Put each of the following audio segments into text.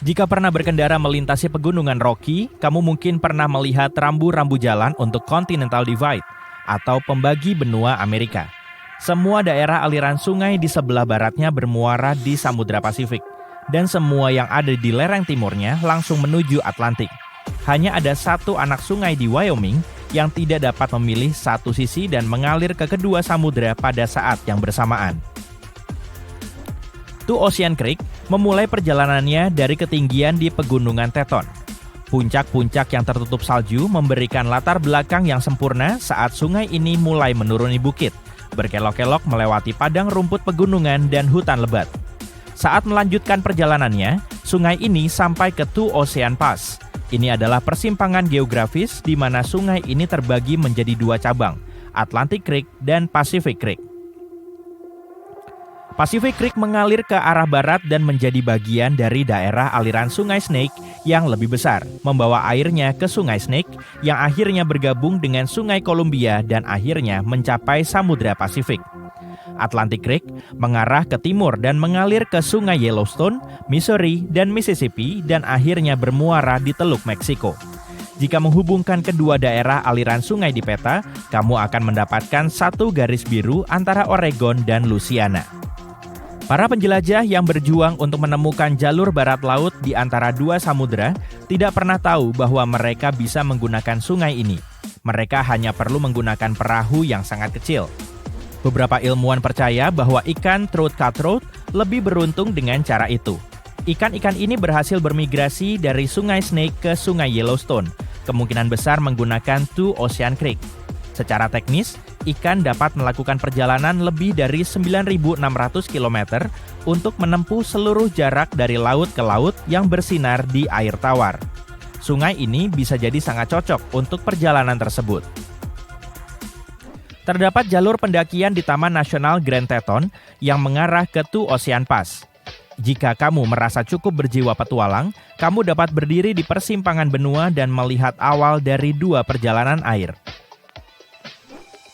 Jika pernah berkendara melintasi pegunungan Rocky, kamu mungkin pernah melihat rambu-rambu jalan untuk Continental Divide atau pembagi benua Amerika. Semua daerah aliran sungai di sebelah baratnya bermuara di Samudra Pasifik, dan semua yang ada di lereng timurnya langsung menuju Atlantik. Hanya ada satu anak sungai di Wyoming yang tidak dapat memilih satu sisi dan mengalir ke kedua samudra pada saat yang bersamaan. Two Ocean Creek memulai perjalanannya dari ketinggian di Pegunungan Teton. Puncak-puncak yang tertutup salju memberikan latar belakang yang sempurna saat sungai ini mulai menuruni bukit, berkelok-kelok melewati padang rumput pegunungan dan hutan lebat. Saat melanjutkan perjalanannya, sungai ini sampai ke Two Ocean Pass. Ini adalah persimpangan geografis di mana sungai ini terbagi menjadi dua cabang, Atlantic Creek dan Pacific Creek. Pacific Creek mengalir ke arah barat dan menjadi bagian dari daerah aliran Sungai Snake yang lebih besar, membawa airnya ke Sungai Snake yang akhirnya bergabung dengan Sungai Columbia dan akhirnya mencapai Samudra Pasifik. Atlantic Creek mengarah ke timur dan mengalir ke Sungai Yellowstone, Missouri, dan Mississippi dan akhirnya bermuara di Teluk Meksiko. Jika menghubungkan kedua daerah aliran sungai di peta, kamu akan mendapatkan satu garis biru antara Oregon dan Louisiana. Para penjelajah yang berjuang untuk menemukan jalur barat laut di antara dua samudra tidak pernah tahu bahwa mereka bisa menggunakan sungai ini. Mereka hanya perlu menggunakan perahu yang sangat kecil. Beberapa ilmuwan percaya bahwa ikan throat cutthroat lebih beruntung dengan cara itu. Ikan-ikan ini berhasil bermigrasi dari Sungai Snake ke Sungai Yellowstone, kemungkinan besar menggunakan Two Ocean Creek. Secara teknis, ikan dapat melakukan perjalanan lebih dari 9.600 km untuk menempuh seluruh jarak dari laut ke laut yang bersinar di air tawar. Sungai ini bisa jadi sangat cocok untuk perjalanan tersebut. Terdapat jalur pendakian di Taman Nasional Grand Teton yang mengarah ke Two Ocean Pass. Jika kamu merasa cukup berjiwa petualang, kamu dapat berdiri di persimpangan benua dan melihat awal dari dua perjalanan air.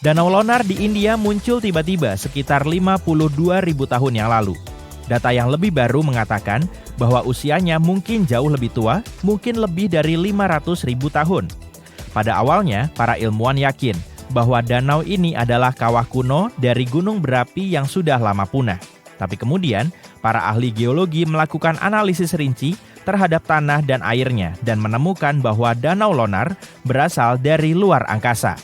Danau Lonar di India muncul tiba-tiba sekitar 52.000 tahun yang lalu. Data yang lebih baru mengatakan bahwa usianya mungkin jauh lebih tua, mungkin lebih dari 500.000 tahun. Pada awalnya, para ilmuwan yakin bahwa danau ini adalah kawah kuno dari gunung berapi yang sudah lama punah. Tapi kemudian, para ahli geologi melakukan analisis rinci terhadap tanah dan airnya dan menemukan bahwa Danau Lonar berasal dari luar angkasa.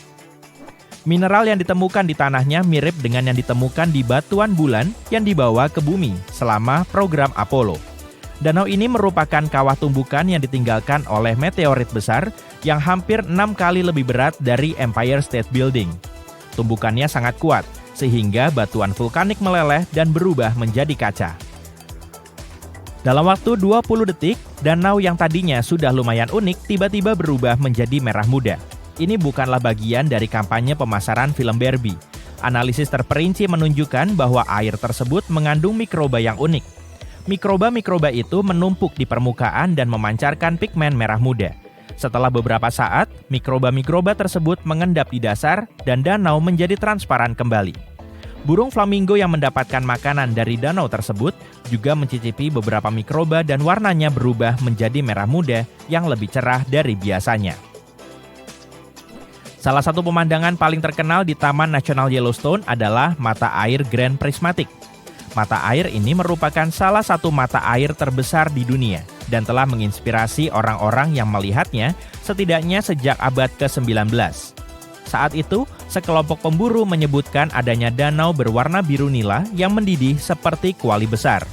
Mineral yang ditemukan di tanahnya mirip dengan yang ditemukan di batuan bulan yang dibawa ke bumi selama program Apollo. Danau ini merupakan kawah tumbukan yang ditinggalkan oleh meteorit besar yang hampir 6 kali lebih berat dari Empire State Building. Tumbukannya sangat kuat, sehingga batuan vulkanik meleleh dan berubah menjadi kaca. Dalam waktu 20 detik, danau yang tadinya sudah lumayan unik tiba-tiba berubah menjadi merah muda. Ini bukanlah bagian dari kampanye pemasaran film Barbie. Analisis terperinci menunjukkan bahwa air tersebut mengandung mikroba yang unik. Mikroba-mikroba itu menumpuk di permukaan dan memancarkan pigmen merah muda. Setelah beberapa saat, mikroba-mikroba tersebut mengendap di dasar dan danau menjadi transparan kembali. Burung flamingo yang mendapatkan makanan dari danau tersebut juga mencicipi beberapa mikroba dan warnanya berubah menjadi merah muda yang lebih cerah dari biasanya. Salah satu pemandangan paling terkenal di Taman Nasional Yellowstone adalah mata air Grand Prismatic. Mata air ini merupakan salah satu mata air terbesar di dunia dan telah menginspirasi orang-orang yang melihatnya setidaknya sejak abad ke-19. Saat itu, sekelompok pemburu menyebutkan adanya danau berwarna biru nila yang mendidih seperti kuali besar.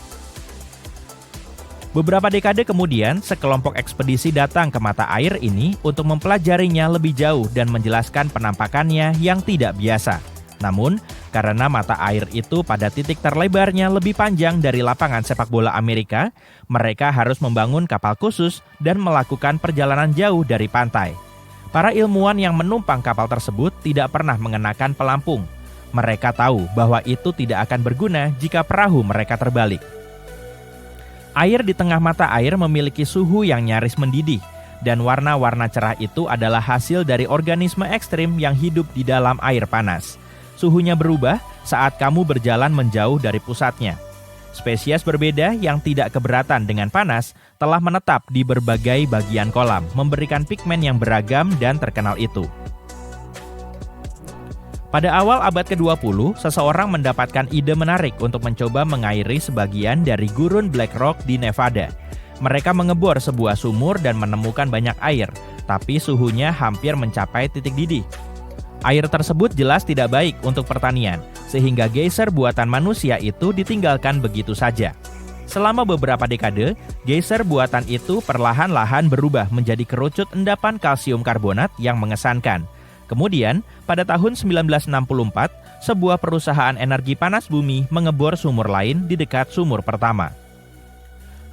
Beberapa dekade kemudian, sekelompok ekspedisi datang ke mata air ini untuk mempelajarinya lebih jauh dan menjelaskan penampakannya yang tidak biasa. Namun, karena mata air itu pada titik terlebarnya lebih panjang dari lapangan sepak bola Amerika, mereka harus membangun kapal khusus dan melakukan perjalanan jauh dari pantai. Para ilmuwan yang menumpang kapal tersebut tidak pernah mengenakan pelampung. Mereka tahu bahwa itu tidak akan berguna jika perahu mereka terbalik. Air di tengah mata air memiliki suhu yang nyaris mendidih, dan warna-warna cerah itu adalah hasil dari organisme ekstrim yang hidup di dalam air panas. Suhunya berubah saat kamu berjalan menjauh dari pusatnya. Spesies berbeda yang tidak keberatan dengan panas telah menetap di berbagai bagian kolam, memberikan pigmen yang beragam dan terkenal itu. Pada awal abad ke-20, seseorang mendapatkan ide menarik untuk mencoba mengairi sebagian dari gurun Black Rock di Nevada. Mereka mengebor sebuah sumur dan menemukan banyak air, tapi suhunya hampir mencapai titik didih. Air tersebut jelas tidak baik untuk pertanian, sehingga geyser buatan manusia itu ditinggalkan begitu saja. Selama beberapa dekade, geyser buatan itu perlahan-lahan berubah menjadi kerucut endapan kalsium karbonat yang mengesankan. Kemudian, pada tahun 1964, sebuah perusahaan energi panas bumi mengebor sumur lain di dekat sumur pertama.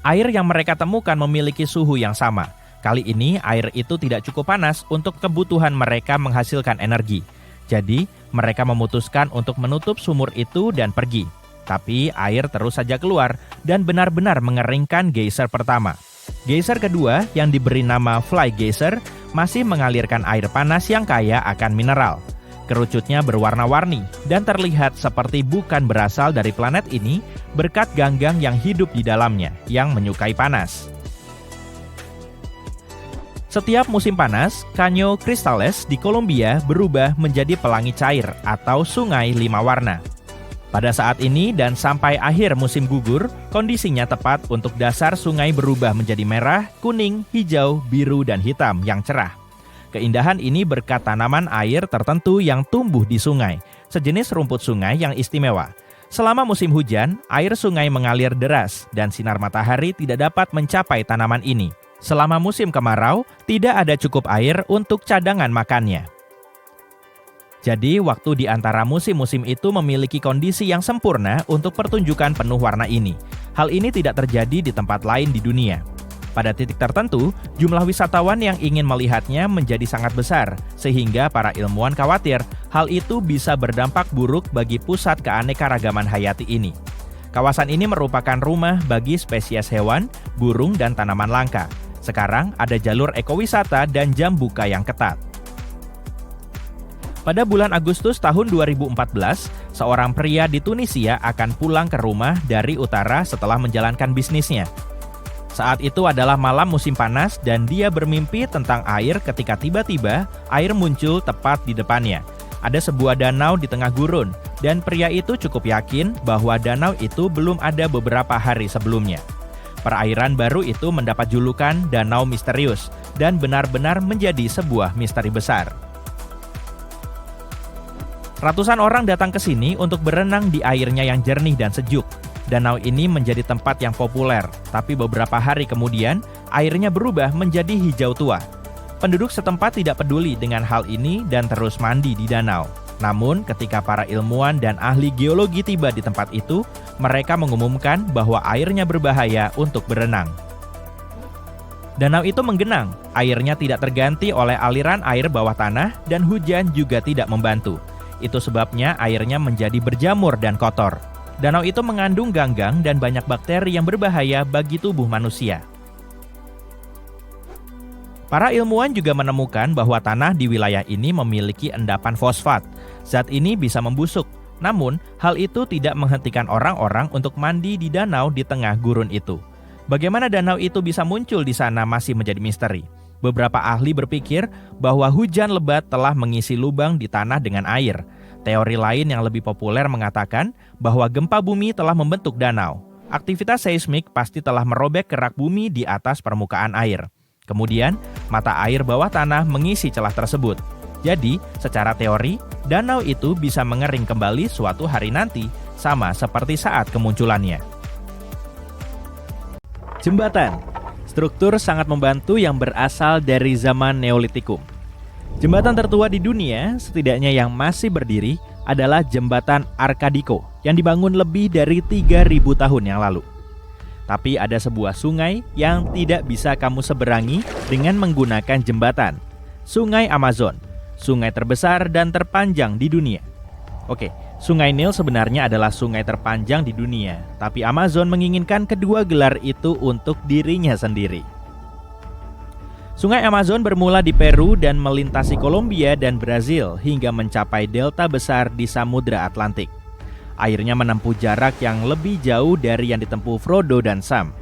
Air yang mereka temukan memiliki suhu yang sama. Kali ini, air itu tidak cukup panas untuk kebutuhan mereka menghasilkan energi. Jadi, mereka memutuskan untuk menutup sumur itu dan pergi. Tapi, air terus saja keluar dan benar-benar mengeringkan geyser pertama. Geyser kedua, yang diberi nama Fly Geyser, masih mengalirkan air panas yang kaya akan mineral. Kerucutnya berwarna-warni dan terlihat seperti bukan berasal dari planet ini berkat ganggang yang hidup di dalamnya yang menyukai panas. Setiap musim panas, Caño Cristales di Kolombia berubah menjadi pelangi cair atau sungai 5 warna. Pada saat ini dan sampai akhir musim gugur, kondisinya tepat untuk dasar sungai berubah menjadi merah, kuning, hijau, biru, dan hitam yang cerah. Keindahan ini berkat tanaman air tertentu yang tumbuh di sungai, sejenis rumput sungai yang istimewa. Selama musim hujan, air sungai mengalir deras dan sinar matahari tidak dapat mencapai tanaman ini. Selama musim kemarau, tidak ada cukup air untuk cadangan makannya. Jadi, waktu di antara musim-musim itu memiliki kondisi yang sempurna untuk pertunjukan penuh warna ini. Hal ini tidak terjadi di tempat lain di dunia. Pada titik tertentu, jumlah wisatawan yang ingin melihatnya menjadi sangat besar, sehingga para ilmuwan khawatir hal itu bisa berdampak buruk bagi pusat keanekaragaman hayati ini. Kawasan ini merupakan rumah bagi spesies hewan, burung, dan tanaman langka. Sekarang ada jalur ekowisata dan jam buka yang ketat. Pada bulan Agustus tahun 2014, seorang pria di Tunisia akan pulang ke rumah dari utara setelah menjalankan bisnisnya. Saat itu adalah malam musim panas dan dia bermimpi tentang air ketika tiba-tiba air muncul tepat di depannya. Ada sebuah danau di tengah gurun dan pria itu cukup yakin bahwa danau itu belum ada beberapa hari sebelumnya. Perairan baru itu mendapat julukan Danau Misterius dan benar-benar menjadi sebuah misteri besar. Ratusan orang datang ke sini untuk berenang di airnya yang jernih dan sejuk. Danau ini menjadi tempat yang populer, tapi beberapa hari kemudian airnya berubah menjadi hijau tua. Penduduk setempat tidak peduli dengan hal ini dan terus mandi di danau. Namun, ketika para ilmuwan dan ahli geologi tiba di tempat itu, mereka mengumumkan bahwa airnya berbahaya untuk berenang. Danau itu menggenang, airnya tidak terganti oleh aliran air bawah tanah dan hujan juga tidak membantu. Itu sebabnya airnya menjadi berjamur dan kotor. Danau itu mengandung ganggang dan banyak bakteri yang berbahaya bagi tubuh manusia. Para ilmuwan juga menemukan bahwa tanah di wilayah ini memiliki endapan fosfat. Zat ini bisa membusuk, namun hal itu tidak menghentikan orang-orang untuk mandi di danau di tengah gurun itu. Bagaimana danau itu bisa muncul di sana masih menjadi misteri. Beberapa ahli berpikir bahwa hujan lebat telah mengisi lubang di tanah dengan air. Teori lain yang lebih populer mengatakan bahwa gempa bumi telah membentuk danau. Aktivitas seismik pasti telah merobek kerak bumi di atas permukaan air. Kemudian, mata air bawah tanah mengisi celah tersebut. Jadi, secara teori, danau itu bisa mengering kembali suatu hari nanti, sama seperti saat kemunculannya. Jembatan. Struktur sangat membantu yang berasal dari zaman Neolitikum. Jembatan tertua di dunia, setidaknya yang masih berdiri, adalah Jembatan Arkadiko yang dibangun lebih dari 3.000 tahun yang lalu. Tapi ada sebuah sungai yang tidak bisa kamu seberangi dengan menggunakan jembatan. Sungai Amazon, sungai terbesar dan terpanjang di dunia. Oke, Sungai Nil sebenarnya adalah sungai terpanjang di dunia, tapi Amazon menginginkan kedua gelar itu untuk dirinya sendiri. Sungai Amazon bermula di Peru dan melintasi Kolombia dan Brazil hingga mencapai delta besar di Samudra Atlantik. Airnya menempuh jarak yang lebih jauh dari yang ditempuh Frodo dan Sam.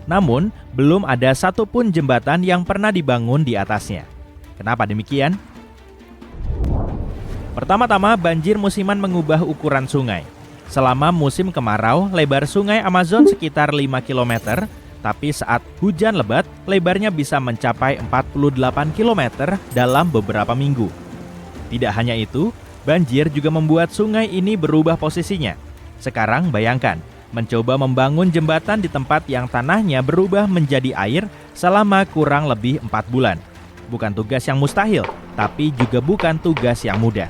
Namun, belum ada satupun jembatan yang pernah dibangun di atasnya. Kenapa demikian? Pertama-tama, banjir musiman mengubah ukuran sungai. Selama musim kemarau, lebar sungai Amazon sekitar 5 km, tapi saat hujan lebat, lebarnya bisa mencapai 48 km dalam beberapa minggu. Tidak hanya itu, banjir juga membuat sungai ini berubah posisinya. Sekarang bayangkan, mencoba membangun jembatan di tempat yang tanahnya berubah menjadi air selama kurang lebih 4 bulan. Bukan tugas yang mustahil, tapi juga bukan tugas yang mudah.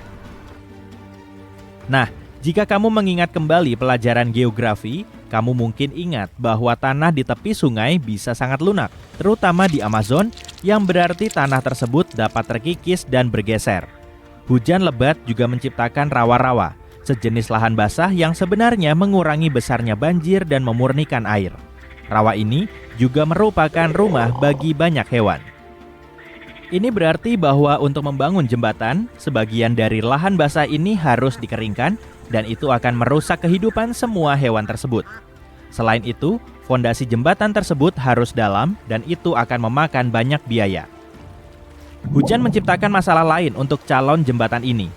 Nah, jika kamu mengingat kembali pelajaran geografi, kamu mungkin ingat bahwa tanah di tepi sungai bisa sangat lunak, terutama di Amazon, yang berarti tanah tersebut dapat terkikis dan bergeser. Hujan lebat juga menciptakan rawa-rawa, sejenis lahan basah yang sebenarnya mengurangi besarnya banjir dan memurnikan air. Rawa ini juga merupakan rumah bagi banyak hewan. Ini berarti bahwa untuk membangun jembatan, sebagian dari lahan basah ini harus dikeringkan dan itu akan merusak kehidupan semua hewan tersebut. Selain itu, fondasi jembatan tersebut harus dalam dan itu akan memakan banyak biaya. Hujan menciptakan masalah lain untuk calon jembatan ini.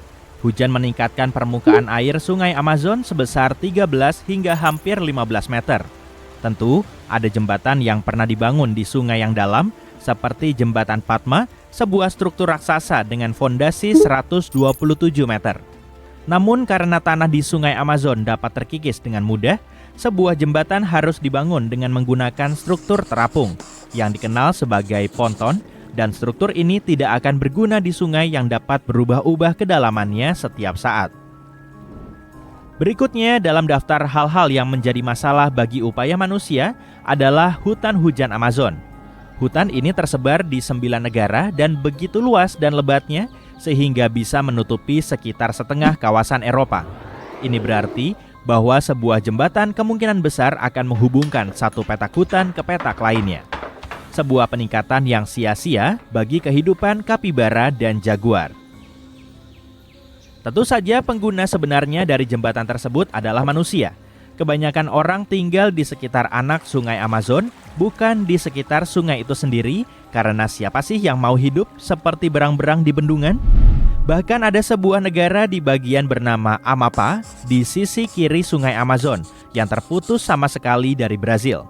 Hujan meningkatkan permukaan air sungai Amazon sebesar 13 hingga hampir 15 meter. Tentu, ada jembatan yang pernah dibangun di sungai yang dalam, seperti Jembatan Patma, sebuah struktur raksasa dengan fondasi 127 meter. Namun karena tanah di sungai Amazon dapat terkikis dengan mudah, sebuah jembatan harus dibangun dengan menggunakan struktur terapung, yang dikenal sebagai ponton, dan struktur ini tidak akan berguna di sungai yang dapat berubah-ubah kedalamannya setiap saat. Berikutnya dalam daftar hal-hal yang menjadi masalah bagi upaya manusia adalah hutan hujan Amazon. Hutan ini tersebar di 9 negara dan begitu luas dan lebatnya sehingga bisa menutupi sekitar setengah kawasan Eropa. Ini berarti bahwa sebuah jembatan kemungkinan besar akan menghubungkan satu petak hutan ke petak lainnya. Sebuah peningkatan yang sia-sia bagi kehidupan kapibara dan jaguar. Tentu saja pengguna sebenarnya dari jembatan tersebut adalah manusia. Kebanyakan orang tinggal di sekitar anak sungai Amazon, bukan di sekitar sungai itu sendiri, karena siapa sih yang mau hidup seperti berang-berang di bendungan? Bahkan ada sebuah negara di bagian bernama Amapá di sisi kiri sungai Amazon yang terputus sama sekali dari Brazil.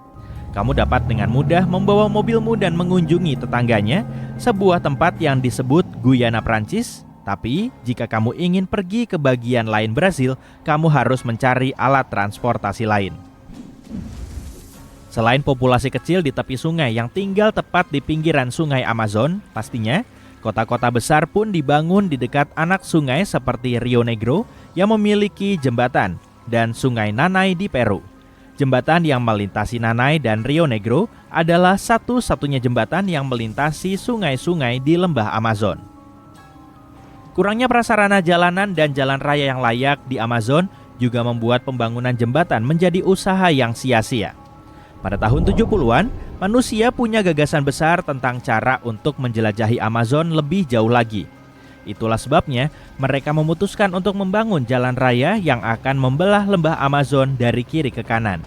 Kamu dapat dengan mudah membawa mobilmu dan mengunjungi tetangganya, sebuah tempat yang disebut Guyana Prancis. Tapi, jika kamu ingin pergi ke bagian lain Brasil, kamu harus mencari alat transportasi lain. Selain populasi kecil di tepi sungai yang tinggal tepat di pinggiran sungai Amazon, pastinya, kota-kota besar pun dibangun di dekat anak sungai seperti Rio Negro yang memiliki jembatan, dan sungai Nanay di Peru. Jembatan yang melintasi Nanay dan Rio Negro adalah satu-satunya jembatan yang melintasi sungai-sungai di lembah Amazon. Kurangnya prasarana jalanan dan jalan raya yang layak di Amazon juga membuat pembangunan jembatan menjadi usaha yang sia-sia. Pada tahun 70-an, manusia punya gagasan besar tentang cara untuk menjelajahi Amazon lebih jauh lagi. Itulah sebabnya mereka memutuskan untuk membangun jalan raya yang akan membelah lembah Amazon dari kiri ke kanan.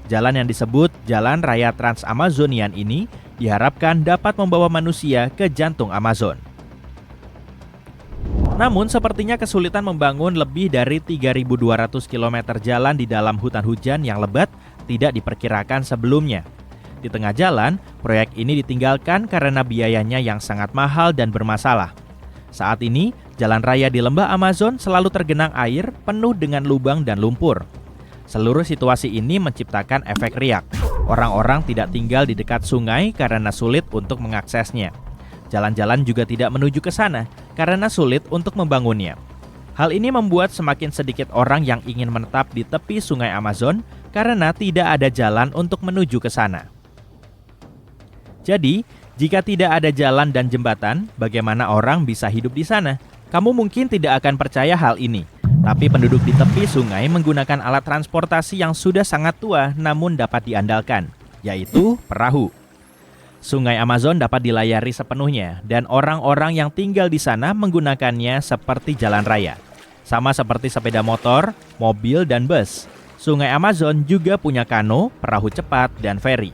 Jalan yang disebut Jalan Raya Trans-Amazonian ini diharapkan dapat membawa manusia ke jantung Amazon. Namun sepertinya kesulitan membangun lebih dari 3.200 km jalan di dalam hutan hujan yang lebat tidak diperkirakan sebelumnya. Di tengah jalan, proyek ini ditinggalkan karena biayanya yang sangat mahal dan bermasalah. Saat ini, jalan raya di lembah Amazon selalu tergenang air penuh dengan lubang dan lumpur. Seluruh situasi ini menciptakan efek riak. Orang-orang tidak tinggal di dekat sungai karena sulit untuk mengaksesnya. Jalan-jalan juga tidak menuju ke sana karena sulit untuk membangunnya. Hal ini membuat semakin sedikit orang yang ingin menetap di tepi sungai Amazon karena tidak ada jalan untuk menuju ke sana. Jadi, jika tidak ada jalan dan jembatan, bagaimana orang bisa hidup di sana? Kamu mungkin tidak akan percaya hal ini, tapi penduduk di tepi sungai menggunakan alat transportasi yang sudah sangat tua namun dapat diandalkan, yaitu perahu. Sungai Amazon dapat dilayari sepenuhnya dan orang-orang yang tinggal di sana menggunakannya seperti jalan raya. Sama seperti sepeda motor, mobil, dan bus, Sungai Amazon juga punya kano, perahu cepat, dan feri.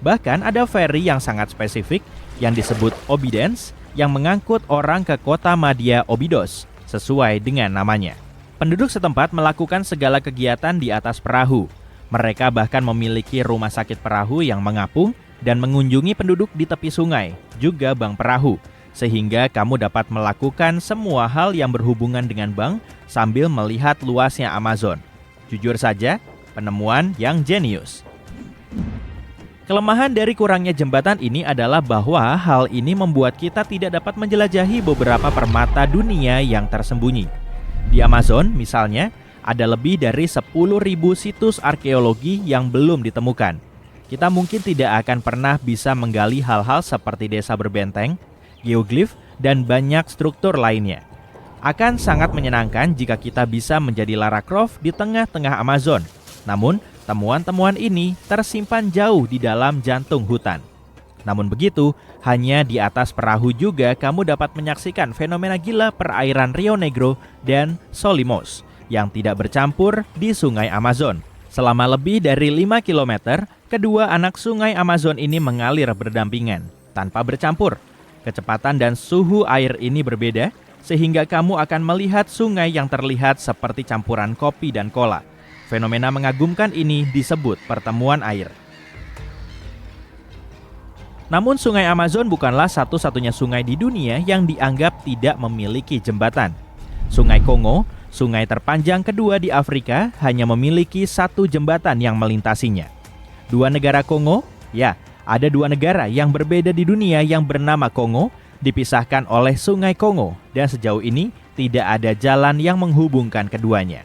Bahkan ada feri yang sangat spesifik yang disebut Obidens yang mengangkut orang ke kota madya Obidos, sesuai dengan namanya. Penduduk setempat melakukan segala kegiatan di atas perahu. Mereka bahkan memiliki rumah sakit perahu yang mengapung dan mengunjungi penduduk di tepi sungai, juga bank perahu, sehingga kamu dapat melakukan semua hal yang berhubungan dengan bank sambil melihat luasnya Amazon. Jujur saja, penemuan yang jenius. Kelemahan dari kurangnya jembatan ini adalah bahwa hal ini membuat kita tidak dapat menjelajahi beberapa permata dunia yang tersembunyi. Di Amazon, misalnya, ada lebih dari 10.000 situs arkeologi yang belum ditemukan. Kita mungkin tidak akan pernah bisa menggali hal-hal seperti desa berbenteng, geoglif, dan banyak struktur lainnya. Akan sangat menyenangkan jika kita bisa menjadi Lara Croft di tengah-tengah Amazon. Namun, temuan-temuan ini tersimpan jauh di dalam jantung hutan. Namun begitu, hanya di atas perahu juga kamu dapat menyaksikan fenomena gila perairan Rio Negro dan Solimos yang tidak bercampur di Sungai Amazon. Selama lebih dari 5 km, kedua anak Sungai Amazon ini mengalir berdampingan, tanpa bercampur. Kecepatan dan suhu air ini berbeda, sehingga kamu akan melihat sungai yang terlihat seperti campuran kopi dan cola. Fenomena mengagumkan ini disebut pertemuan air. Namun Sungai Amazon bukanlah satu-satunya sungai di dunia yang dianggap tidak memiliki jembatan. Sungai Kongo, sungai terpanjang kedua di Afrika, hanya memiliki satu jembatan yang melintasinya. Dua negara Kongo, ada dua negara yang berbeda di dunia yang bernama Kongo, dipisahkan oleh Sungai Kongo, dan sejauh ini tidak ada jalan yang menghubungkan keduanya.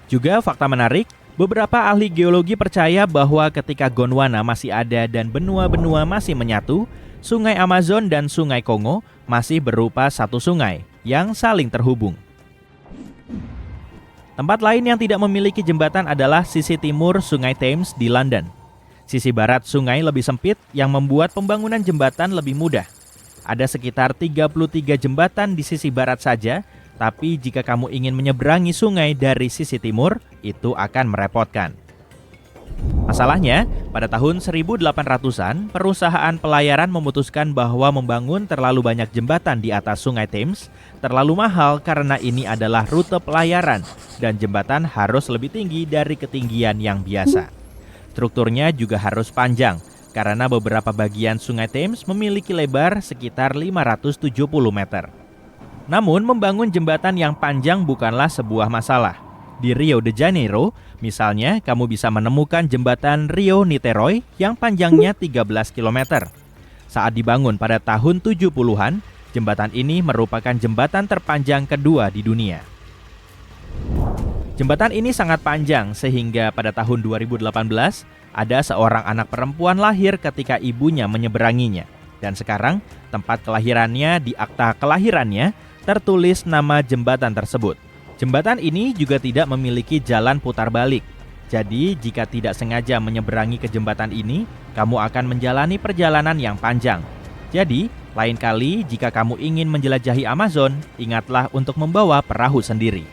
Juga fakta menarik, beberapa ahli geologi percaya bahwa ketika Gondwana masih ada dan benua-benua masih menyatu, Sungai Amazon dan Sungai Kongo masih berupa satu sungai yang saling terhubung. Tempat lain yang tidak memiliki jembatan adalah sisi timur Sungai Thames di London. Sisi barat sungai lebih sempit yang membuat pembangunan jembatan lebih mudah. Ada sekitar 33 jembatan di sisi barat saja, tapi jika kamu ingin menyeberangi sungai dari sisi timur, itu akan merepotkan. Masalahnya, pada tahun 1800-an, perusahaan pelayaran memutuskan bahwa membangun terlalu banyak jembatan di atas Sungai Thames terlalu mahal karena ini adalah rute pelayaran dan jembatan harus lebih tinggi dari ketinggian yang biasa. Strukturnya juga harus panjang karena beberapa bagian Sungai Thames memiliki lebar sekitar 570 meter. Namun, membangun jembatan yang panjang bukanlah sebuah masalah. Di Rio de Janeiro, misalnya, kamu bisa menemukan jembatan Rio Niterói yang panjangnya 13 km. Saat dibangun pada tahun 70-an, jembatan ini merupakan jembatan terpanjang kedua di dunia. Jembatan ini sangat panjang sehingga pada tahun 2018 ada seorang anak perempuan lahir ketika ibunya menyeberanginya. Dan sekarang tempat kelahirannya di akta kelahirannya tertulis nama jembatan tersebut. Jembatan ini juga tidak memiliki jalan putar balik. Jadi jika tidak sengaja menyeberangi ke jembatan ini, kamu akan menjalani perjalanan yang panjang. Jadi, lain kali jika kamu ingin menjelajahi Amazon, ingatlah untuk membawa perahu sendiri.